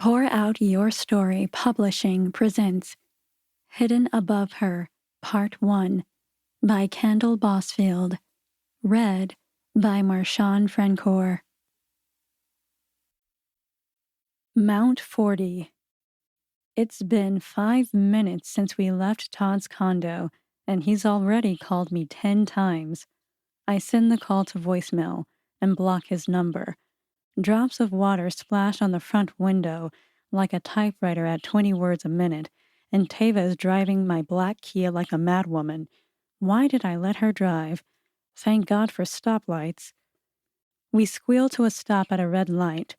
Pour Out Your Story Publishing presents Hidden Above Her, Part 1 by Kandle Bossfield. Read by Marshawn Francoeur. Mount 40. It's been 5 minutes since we left Todd's condo, and he's already called me 10 times. I send the call to voicemail and block his number. Drops of water splash on the front window like a typewriter at 20 words a minute, and Tava is driving my black Kia like a madwoman. Why did I let her drive? Thank God for stoplights. We squeal to a stop at a red light.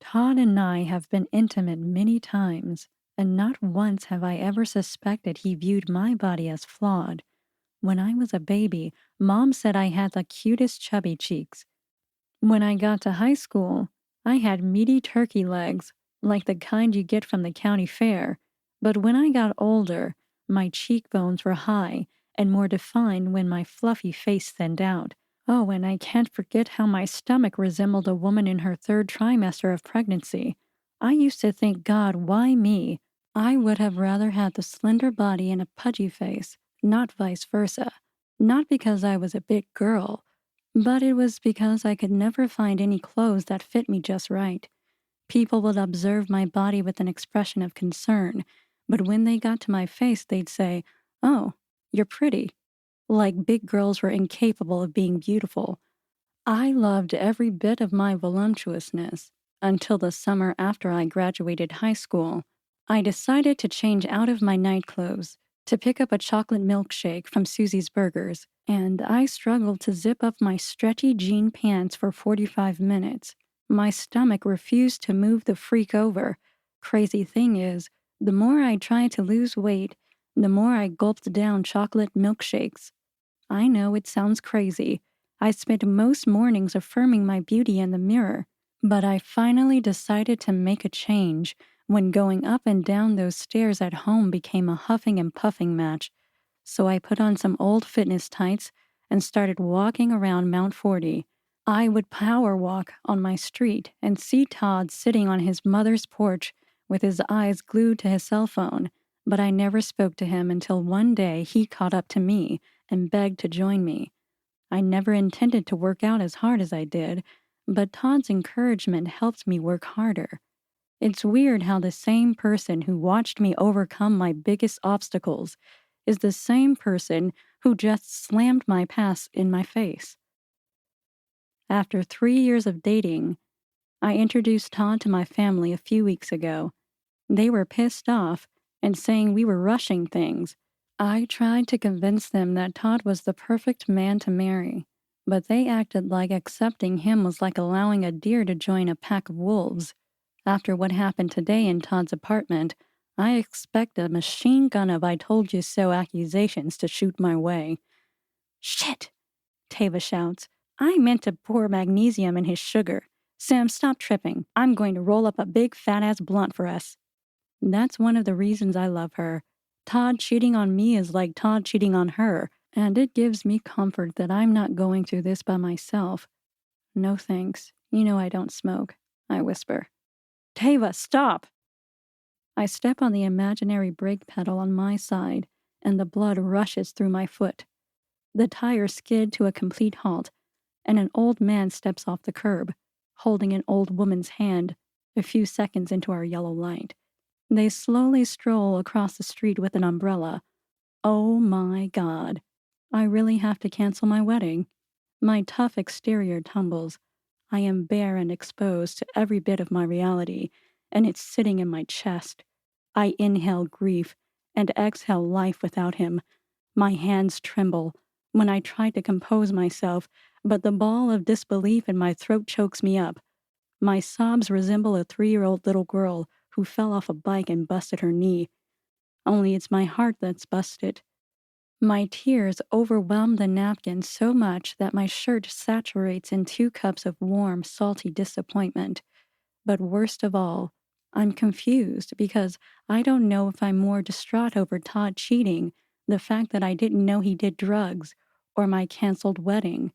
Todd and I have been intimate many times, and not once have I ever suspected he viewed my body as flawed. When I was a baby, Mom said I had the cutest chubby cheeks. When I got to high school, I had meaty turkey legs, like the kind you get from the county fair. But when I got older, my cheekbones were high and more defined when my fluffy face thinned out. Oh, and I can't forget how my stomach resembled a woman in her 3rd trimester of pregnancy. I used to think, God, why me? I would have rather had the slender body and a pudgy face, not vice versa. Not because I was a big girl, but it was because I could never find any clothes that fit me just right. People would observe my body with an expression of concern, but when they got to my face, they'd say, "Oh, you're pretty." Like big girls were incapable of being beautiful. I loved every bit of my voluptuousness until the summer after I graduated high school. I decided to change out of my night clothes to pick up a chocolate milkshake from Susie's Burgers, and I struggled to zip up my stretchy jean pants for 45 minutes. My stomach refused to move the freak over. Crazy thing is, the more I tried to lose weight, the more I gulped down chocolate milkshakes. I know it sounds crazy. I spent most mornings affirming my beauty in the mirror, but I finally decided to make a change when going up and down those stairs at home became a huffing and puffing match. So I put on some old fitness tights and started walking around Mount 40. I would power walk on my street and see Todd sitting on his mother's porch with his eyes glued to his cell phone, but I never spoke to him until one day he caught up to me and begged to join me. I never intended to work out as hard as I did, but Todd's encouragement helped me work harder. It's weird how the same person who watched me overcome my biggest obstacles is the same person who just slammed my past in my face. After 3 years of dating, I introduced Todd to my family a few weeks ago. They were pissed off and saying we were rushing things. I tried to convince them that Todd was the perfect man to marry, but they acted like accepting him was like allowing a deer to join a pack of wolves. After what happened today in Todd's apartment, I expect a machine gun of I told you so accusations to shoot my way. Shit! Tava shouts. I meant to pour magnesium in his sugar. Sam, stop tripping. I'm going to roll up a big fat-ass blunt for us. That's one of the reasons I love her. Todd cheating on me is like Todd cheating on her, and it gives me comfort that I'm not going through this by myself. No thanks. You know I don't smoke, I whisper. Tava, stop! I step on the imaginary brake pedal on my side, and the blood rushes through my foot. The tires skid to a complete halt, and an old man steps off the curb, holding an old woman's hand a few seconds into our yellow light. They slowly stroll across the street with an umbrella. Oh my God. I really have to cancel my wedding. My tough exterior tumbles. I am bare and exposed to every bit of my reality, and it's sitting in my chest. I inhale grief and exhale life without him. My hands tremble when I try to compose myself, but the ball of disbelief in my throat chokes me up. My sobs resemble a 3-year-old little girl who fell off a bike and busted her knee. Only it's my heart that's busted. My tears overwhelm the napkin so much that my shirt saturates in 2 cups of warm, salty disappointment. But worst of all, I'm confused because I don't know if I'm more distraught over Todd cheating, the fact that I didn't know he did drugs, or my canceled wedding.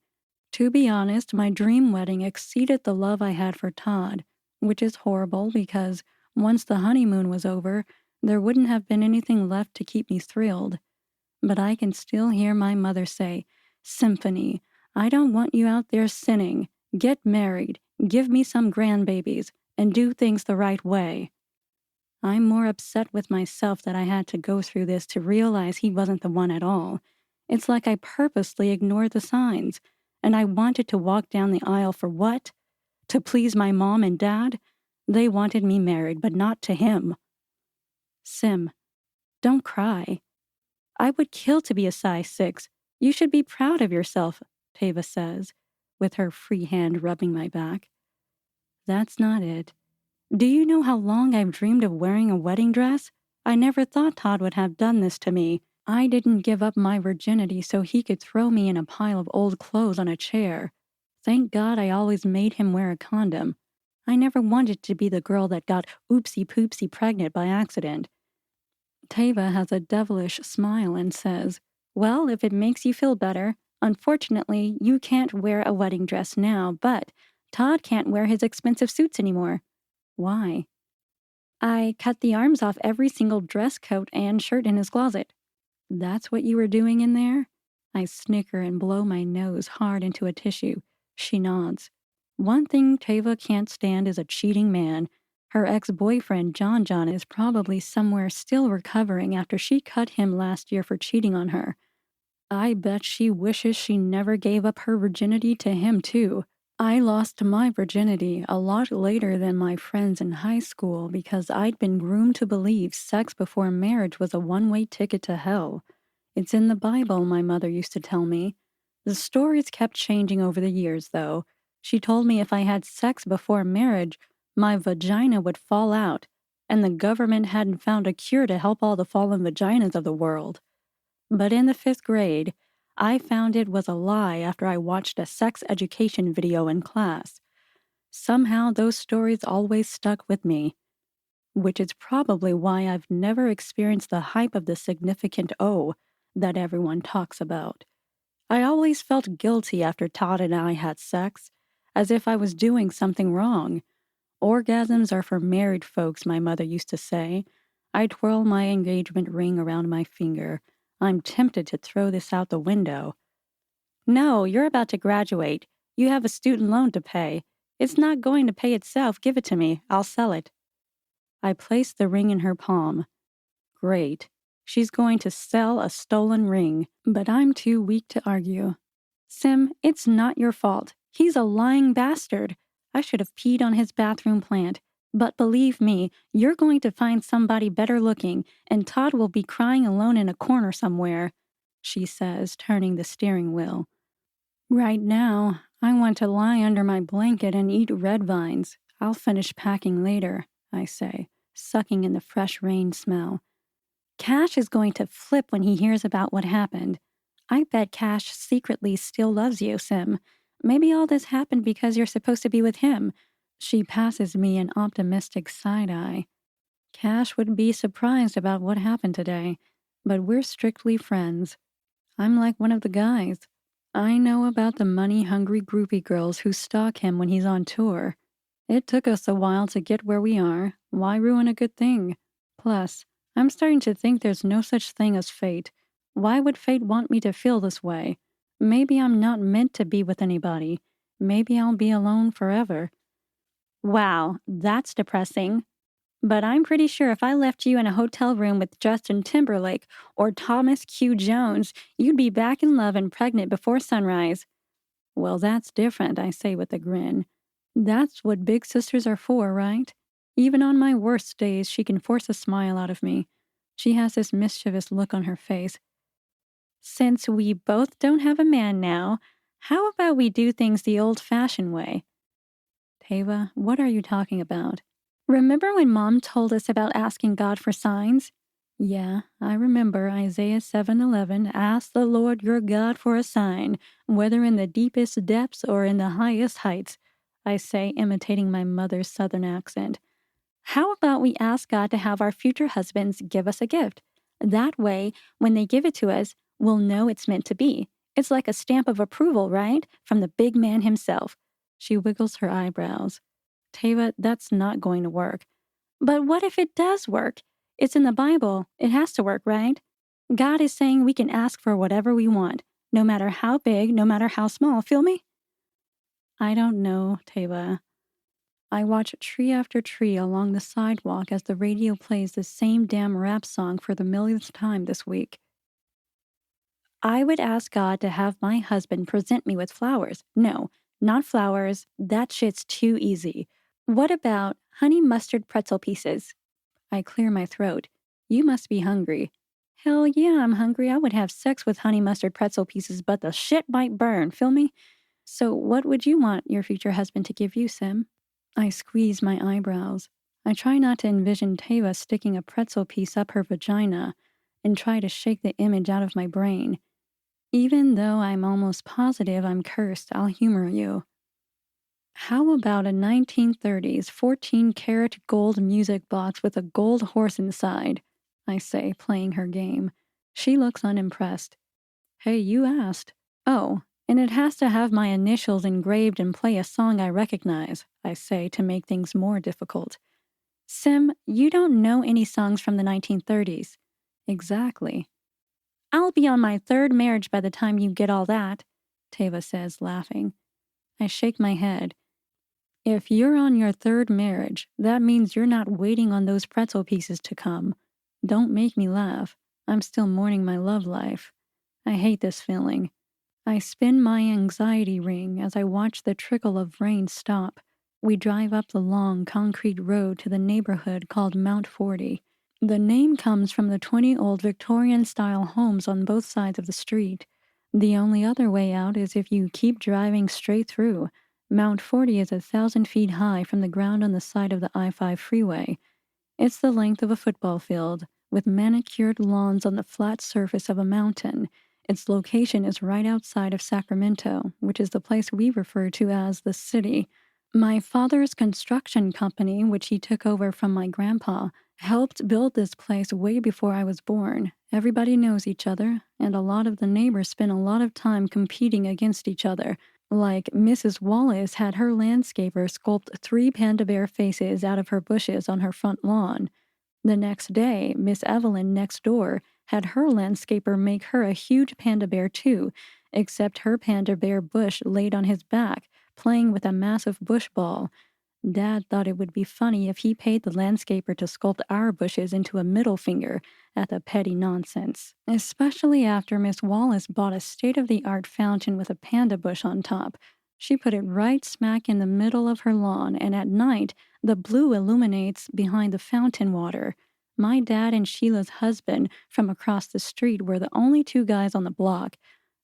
To be honest, my dream wedding exceeded the love I had for Todd. which is horrible because once the honeymoon was over, there wouldn't have been anything left to keep me thrilled. But I can still hear my mother say, "Symphony, I don't want you out there sinning. Get married, give me some grandbabies, and do things the right way." I'm more upset with myself that I had to go through this to realize he wasn't the one at all. It's like I purposely ignored the signs, and I wanted to walk down the aisle for what? To please my mom and dad? They wanted me married, but not to him. Sim, don't cry. I would kill to be a size 6. You should be proud of yourself, Tava says, with her free hand rubbing my back. That's not it. Do you know how long I've dreamed of wearing a wedding dress? I never thought Todd would have done this to me. I didn't give up my virginity so he could throw me in a pile of old clothes on a chair. Thank God I always made him wear a condom. I never wanted to be the girl that got oopsie-poopsie pregnant by accident. Tava has a devilish smile and says, "Well, if it makes you feel better, unfortunately, you can't wear a wedding dress now, but Todd can't wear his expensive suits anymore." Why? I cut the arms off every single dress coat and shirt in his closet. That's what you were doing in there? I snicker and blow my nose hard into a tissue. She nods. One thing Tava can't stand is a cheating man. Her ex-boyfriend, John John, is probably somewhere still recovering after she cut him last year for cheating on her. I bet she wishes she never gave up her virginity to him, too. I lost my virginity a lot later than my friends in high school because I'd been groomed to believe sex before marriage was a one-way ticket to hell. It's in the Bible, my mother used to tell me. The stories kept changing over the years, though. She told me if I had sex before marriage, my vagina would fall out, and the government hadn't found a cure to help all the fallen vaginas of the world. But in the 5th grade, I found it was a lie after I watched a sex education video in class. Somehow those stories always stuck with me, which is probably why I've never experienced the hype of the significant O that everyone talks about. I always felt guilty after Todd and I had sex, as if I was doing something wrong. Orgasms are for married folks, my mother used to say. I twirl my engagement ring around my finger. I'm tempted to throw this out the window. No, you're about to graduate. You have a student loan to pay. It's not going to pay itself. Give it to me. I'll sell it. I place the ring in her palm. Great. She's going to sell a stolen ring, but I'm too weak to argue. Sim, it's not your fault. He's a lying bastard. I should have peed on his bathroom plant. But believe me, you're going to find somebody better looking, and Todd will be crying alone in a corner somewhere, she says, turning the steering wheel. Right now, I want to lie under my blanket and eat red vines. I'll finish packing later, I say, sucking in the fresh rain smell. Cash is going to flip when he hears about what happened. I bet Cash secretly still loves you, Sim. Maybe all this happened because you're supposed to be with him. She passes me an optimistic side-eye. Cash would be surprised about what happened today, but we're strictly friends. I'm like one of the guys. I know about the money-hungry groupie girls who stalk him when he's on tour. It took us a while to get where we are. Why ruin a good thing? Plus, I'm starting to think there's no such thing as fate. Why would fate want me to feel this way? Maybe I'm not meant to be with anybody. Maybe I'll be alone forever. Wow, that's depressing. But I'm pretty sure if I left you in a hotel room with Justin Timberlake or Thomas Q. Jones, you'd be back in love and pregnant before sunrise. Well, that's different, I say with a grin. That's what big sisters are for, right? Even on my worst days, she can force a smile out of me. She has this mischievous look on her face. Since we both don't have a man now, how about we do things the old-fashioned way? Tava, what are you talking about? Remember when Mom told us about asking God for signs? Yeah, I remember Isaiah 7:11, ask the Lord your God for a sign, whether in the deepest depths or in the highest heights, I say, imitating my mother's southern accent. How about we ask God to have our future husbands give us a gift? That way, when they give it to us, we'll know it's meant to be. It's like a stamp of approval, right? From the big man himself. She wiggles her eyebrows. Tava, that's not going to work. But what if it does work? It's in the Bible. It has to work, right? God is saying we can ask for whatever we want, no matter how big, no matter how small. Feel me? I don't know, Tava. I watch tree after tree along the sidewalk as the radio plays the same damn rap song for the millionth time this week. I would ask God to have my husband present me with flowers. No, not flowers. That shit's too easy. What about honey mustard pretzel pieces? I clear my throat. You must be hungry. Hell yeah, I'm hungry. I would have sex with honey mustard pretzel pieces, but the shit might burn. Feel me? So what would you want your future husband to give you, Sim? I squeeze my eyebrows. I try not to envision Tava sticking a pretzel piece up her vagina and try to shake the image out of my brain. Even though I'm almost positive I'm cursed, I'll humor you. How about a 1930s 14-karat gold music box with a gold horse inside? I say, playing her game. She looks unimpressed. Hey, you asked. Oh, and it has to have my initials engraved and play a song I recognize, I say to make things more difficult. Sim, you don't know any songs from the 1930s. Exactly. I'll be on my third marriage by the time you get all that, Tava says, laughing. I shake my head. If you're on your third marriage, that means you're not waiting on those pretzel pieces to come. Don't make me laugh. I'm still mourning my love life. I hate this feeling. I spin my anxiety ring as I watch the trickle of rain stop. We drive up the long concrete road to the neighborhood called Mount 40. The name comes from the 20 old Victorian-style homes on both sides of the street. The only other way out is if you keep driving straight through. Mount 40 is 1,000 feet high from the ground on the side of the I-5 freeway. It's the length of a football field, with manicured lawns on the flat surface of a mountain. Its location is right outside of Sacramento, which is the place we refer to as the city. My father's construction company, which he took over from my grandpa, helped build this place way before I was born. Everybody knows each other, and a lot of the neighbors spend a lot of time competing against each other. Like Mrs. Wallace had her landscaper sculpt 3 panda bear faces out of her bushes on her front lawn. The next day, Miss Evelyn next door had her landscaper make her a huge panda bear too, except her panda bear bush laid on his back, playing with a massive bush ball. Dad thought it would be funny if he paid the landscaper to sculpt our bushes into a middle finger at the petty nonsense, especially after Miss Wallace bought a state-of-the-art fountain with a panda bush on top. She put it right smack in the middle of her lawn, and at night, the blue illuminates behind the fountain water. My dad and Sheila's husband from across the street were the only 2 guys on the block.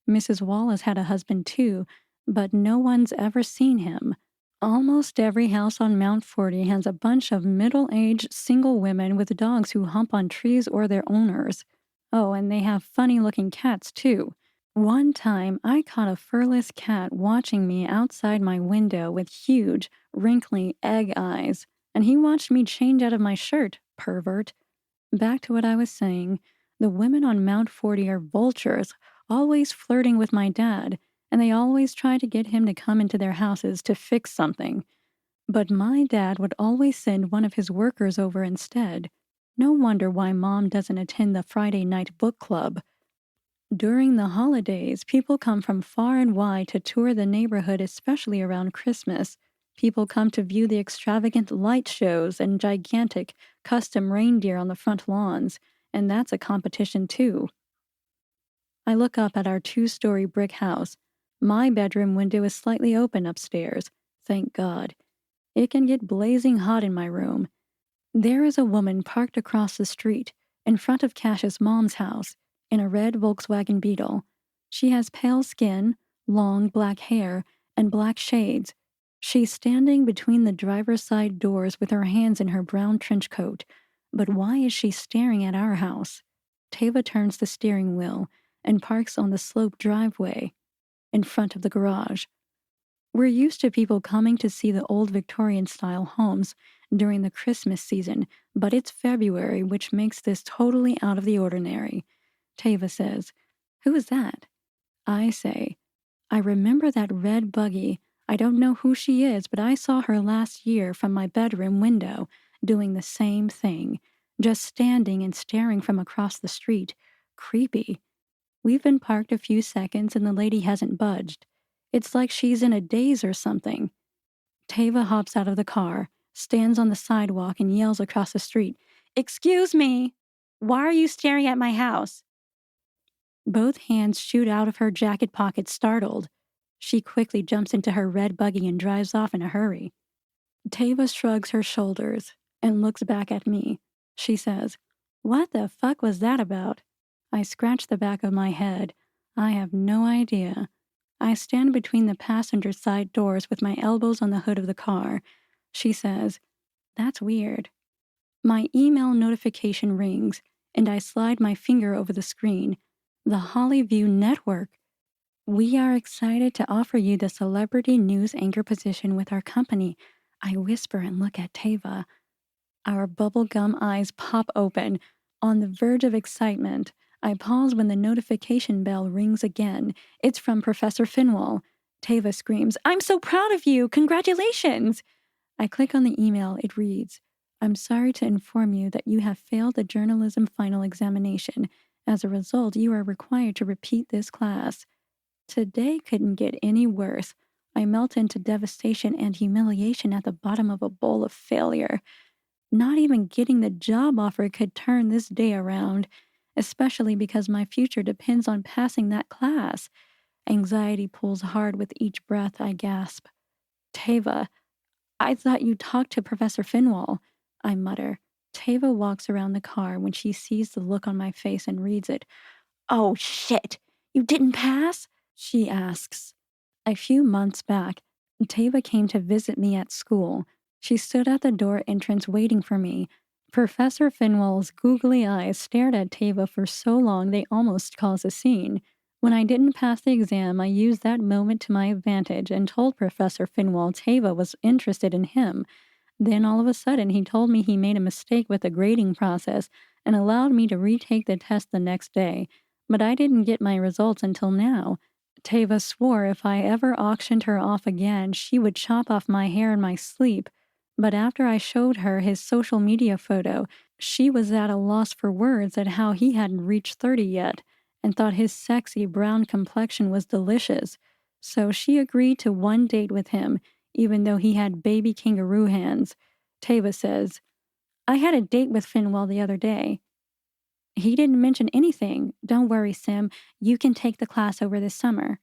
Mrs. Wallace had a husband too, but no one's ever seen him. Almost every house on Mount 40 has a bunch of middle-aged single women with dogs who hump on trees or their owners. Oh, and they have funny-looking cats, too. One time, I caught a furless cat watching me outside my window with huge, wrinkly egg eyes, and he watched me change out of my shirt, pervert. Back to what I was saying, the women on Mount 40 are vultures, always flirting with my dad, and they always try to get him to come into their houses to fix something. But my dad would always send one of his workers over instead. No wonder why Mom doesn't attend the Friday night book club. During the holidays, people come from far and wide to tour the neighborhood, especially around Christmas. People come to view the extravagant light shows and gigantic custom reindeer on the front lawns, and that's a competition too. I look up at our 2-story brick house. My bedroom window is slightly open upstairs. Thank God. It can get blazing hot in my room. There is a woman parked across the street, in front of Cash's mom's house, in a red Volkswagen Beetle. She has pale skin, long black hair, and black shades. She's standing between the driver's side doors with her hands in her brown trench coat. But why is she staring at our house? Tava turns the steering wheel and parks on the sloped driveway in front of the garage. We're used to people coming to see the old Victorian-style homes during the Christmas season, but it's February, which makes this totally out of the ordinary. Tava says, "Who is that?" I say, "I remember that red buggy. I don't know who she is, but I saw her last year from my bedroom window, doing the same thing, just standing and staring from across the street. Creepy. We've been parked a few seconds and the lady hasn't budged. It's like she's in a daze or something. Tava hops out of the car, stands on the sidewalk, and yells across the street, "Excuse me! Why are you staring at my house?" Both hands shoot out of her jacket pockets, startled. She quickly jumps into her red buggy and drives off in a hurry. Tava shrugs her shoulders and looks back at me. She says, "What the fuck was that about?" I scratch the back of my head. I have no idea. I stand between the passenger side doors with my elbows on the hood of the car. She says, "That's weird." My email notification rings, and I slide my finger over the screen. The Hollyview Network. "We are excited to offer you the celebrity news anchor position with our company." I whisper and look at Tava. Our bubblegum eyes pop open. On the verge of excitement, I pause when the notification bell rings again. It's from Professor Finwall. Tava screams, "I'm so proud of you! Congratulations!" I click on the email. It reads, "I'm sorry to inform you that you have failed the journalism final examination. As a result, you are required to repeat this class." Today couldn't get any worse. I melt into devastation and humiliation at the bottom of a bowl of failure. Not even getting the job offer could turn this day around, especially because my future depends on passing that class. Anxiety pulls hard with each breath I gasp. "Tava, I thought you talked to Professor Finwall," I mutter. Tava walks around the car when she sees the look on my face and reads it. "Oh, shit! You didn't pass?" she asks. A few months back, Tava came to visit me at school. She stood at the door entrance waiting for me. Professor Finwall's googly eyes stared at Tava for so long they almost caused a scene. When I didn't pass the exam, I used that moment to my advantage and told Professor Finwall Tava was interested in him. Then all of a sudden, he told me he made a mistake with the grading process and allowed me to retake the test the next day. But I didn't get my results until now. Tava swore if I ever auctioned her off again, she would chop off my hair in my sleep. But after I showed her his social media photo, she was at a loss for words at how he hadn't reached 30 yet and thought his sexy brown complexion was delicious. So she agreed to one date with him, even though he had baby kangaroo hands. Tava says, "I had a date with Finwell the other day. He didn't mention anything. Don't worry, Sim. You can take the class over this summer."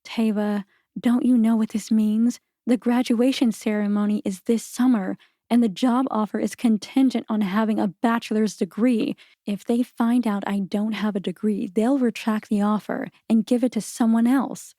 "Tava, don't you know what this means? The graduation ceremony is this summer, and the job offer is contingent on having a bachelor's degree. If they find out I don't have a degree, they'll retract the offer and give it to someone else."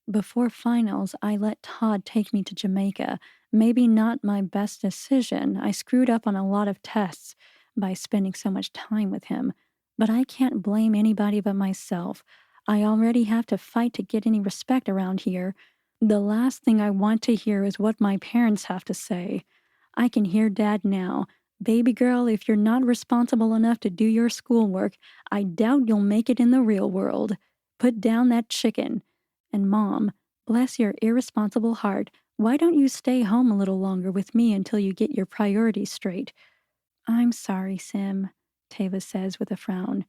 Before finals, I let Todd take me to Jamaica. Maybe not my best decision. I screwed up on a lot of tests by spending so much time with him. But I can't blame anybody but myself. I already have to fight to get any respect around here. The last thing I want to hear is what my parents have to say. I can hear Dad now. "Baby girl, if you're not responsible enough to do your schoolwork, I doubt you'll make it in the real world. Put down that chicken." And Mom, bless your irresponsible heart, why don't you stay home a little longer with me until you get your priorities straight? "I'm sorry, Sim," Tava says with a frown.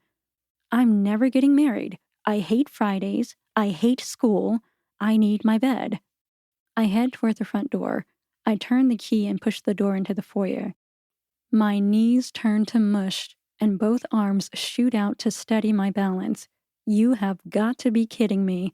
"I'm never getting married. I hate Fridays. I hate school. I need my bed." I head toward the front door. I turn the key and push the door into the foyer. My knees turn to mush, and both arms shoot out to steady my balance. You have got to be kidding me.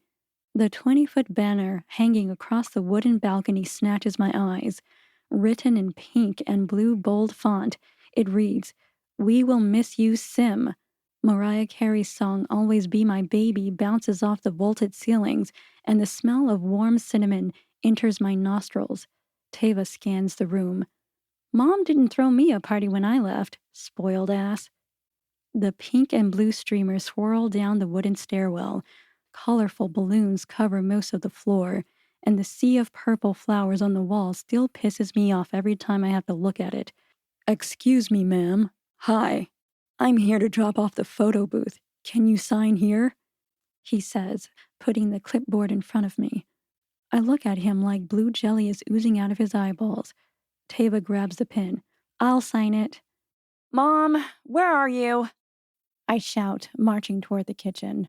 The 20-foot banner hanging across the wooden balcony snatches my eyes. Written in pink and blue bold font, it reads, "We will miss you, Sim." Mariah Carey's song "Always Be My Baby" bounces off the vaulted ceilings, and the smell of warm cinnamon enters my nostrils. Tava scans the room. "Mom didn't throw me a party when I left, spoiled ass." The pink and blue streamers swirl down the wooden stairwell. Colorful balloons cover most of the floor, and the sea of purple flowers on the wall still pisses me off every time I have to look at it. "Excuse me, ma'am. Hi. I'm here to drop off the photo booth. Can you sign here?" he says, putting the clipboard in front of me. I look at him like blue jelly is oozing out of his eyeballs. Tava grabs the pen. I'll sign it. Mom, where are you? I shout, marching toward the kitchen.